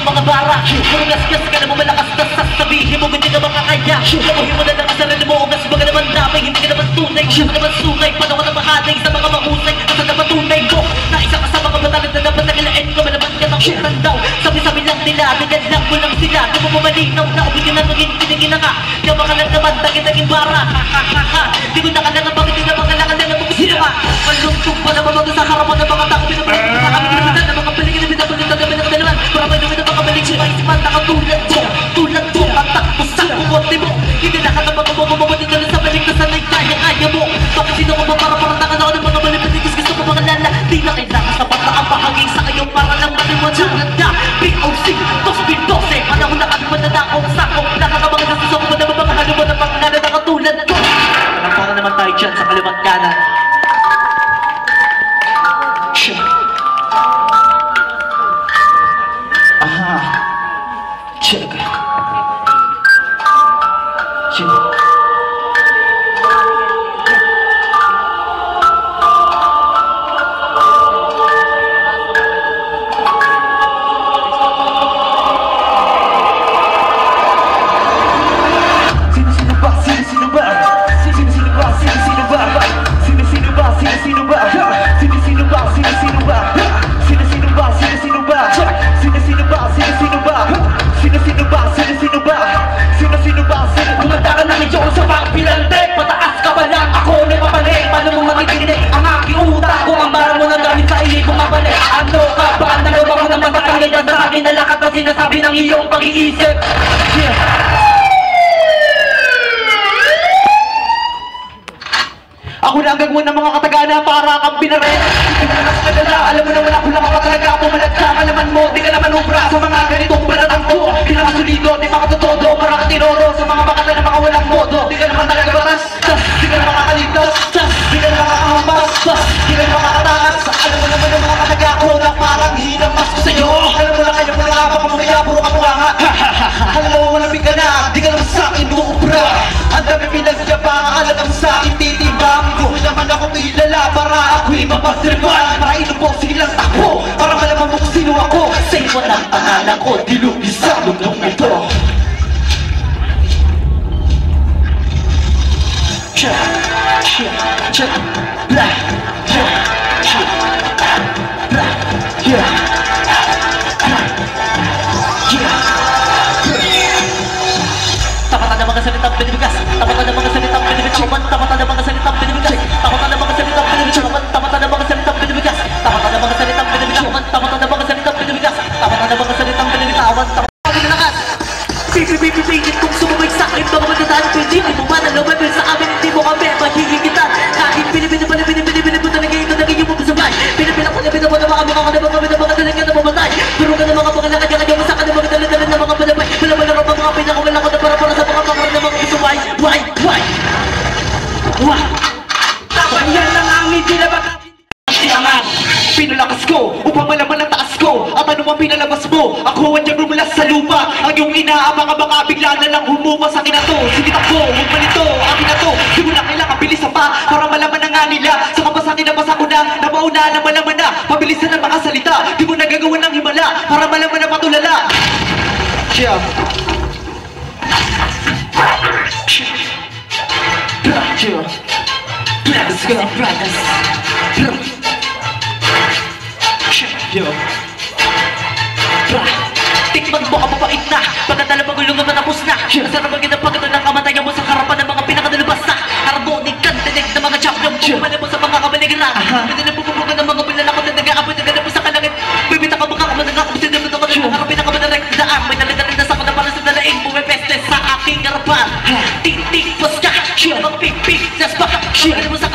aking mga bara. Puro gas-gas ka na mo malakas na sasabihin mo hindi ka makakaya. Lamuhin mo na lang ang sarili mo, ugas ba ka naman damay, hindi ka naman tunay. Siya ka naman sungay, paano ka na makating sa mga mahusay. Asa na patunay ko, na isa ka sa mga matalag na dapat nakilain ko. Malaman ka ng kutan daw, sabi-sabi lang nila, bigyan lang mo lang sila. Di mo pumalinaw na ubigyan na maging pinigin na ka. Di mo ka lang naman, tagin-tagin bara. Di ko na ka lang bakit di na mga lang na mo sino ka. Malungkog pa na mamago sa harapan ng mga tao. Pinapalagin na kami kinabitan na mga paligid na binabalit na kami ng dalaman. Para may namin na makabalik siya isipan na katulad ko. Tulad ko, patakbo sa kumote mo. Hindi na ka na mga bumabuti na lang sa balik na sanay kaya mo. Bakit sino ko ba para parantangan ako ng mga malipatigis. Gusto ko mga lala. Di na kailangan sa bata ang bahagi sa iyo para lang maliwanag na POC, 2012. Panahon na kami mananakong sakop. Nakakabang nasuso ko na mga haluman na pangalan na katulad ko. Para naman tayo dyan sa kaliwat kanan. Aha. Check. Check. Nalakat na sinasabi ng iyong pag-iisip. Ako na ang gagawin ng mga katagana para kang binaret. Hindi mo na nakadala, alam mo naman ako lang ako talaga. Pumalat ka malaman mo, di ka naman ubra sa mga ganitong balatang ko. Di na masulido, di makatotodo, para ka tinoro sa mga bakata na mga walang modo. Di ka naman talaga batas, di ka naman makakaligtas, di ka naman makakahampas, di ka naman makakatakas. Alam mo naman ng mga kataga ko na parang hinamas ko sa'yo. Alam mo na kayo mo na baka mamaya puro kapunga. Alam mo malamig ka na, di ka naman sa'kin uubra. Ang dami pinagdiyabang, alam mo sa'kin titibang. Hindi naman ako kilala para ako'y mapasirban. Para inupo silang takbo, para malaman mo kung sino ako. Sa iwan ang pangalan ko, dilugi sa mundong ito. Check, check, check, blah, check, check, blah, yeah. Tapatan ng mga salitang pinibigas. Tapatan ng mga salitang pinibigas. Tapatan ng mga salitang pinibigas. Tapatan ng mga salitang pinibigas. Tapatan ng mga salitang pinibigas. Tapatan ng mga salitang pinibigas. Tapatan ng mga salitang pinibigas. Tapatan ng mga salitang pinibigas. Tapatan ng lakas. Pipipipipigit kung sumabay sa akin mga matandaan. Pwede mo man ang lumabel sa amin. Hindi mo kami mahihigitan. Kahit pinipinipinipinipinipinipin mo talaga ito naging yung magkasabay. Pinipinapinipin mo na mga mukha ka na mga talaga na mamatay. Pero ka na mga pangalan kanya mo sa ka na mga dala-dala na mga palabay. Wala ka pa mga pinakawala ko na para sa mga pangalan na mga gusto. Why? Tapos yan lang ang hindi na siyangan. Pinalakas ko upang malaman ang taas ko. At ano mang pinalabas mo, ako ang dyan rumulas sa lupa. Ang iyong inaabang baka bigla na lang humupa sa akin na to. Sige takbo, huwag malito, akin na to. Di mo na kailangan bilisan pa para malaman na nga nila. Sa kapasakin na basa ko na mauna na malaman na. Pabilisan na makasalita, di mo nagagawa ng himala para malaman na patulala. Siya Let's go, brothers. Yo. Tikman mo ang mabait na pagkatala magulong naman tapos na. Masarap ang ginapagkata ng kamatayan mo sa harapan ng mga pinakadalabas na harmonik kan tinig ng mga champion. Pumala mo sa mga kabaligiran. Pwede na pupupugan ng mga pinalakot na nag-aapoy na ganap mo sa kalangit. Bibita ka baka kamanagakot sa dito ka na harapin na kamanarek daan. May nalagarin na sa ko na para sa dalaing pumipeste sa aking harapan. Tik-tik, basta, mag-pik-pik, nas baka. Pwede mo sa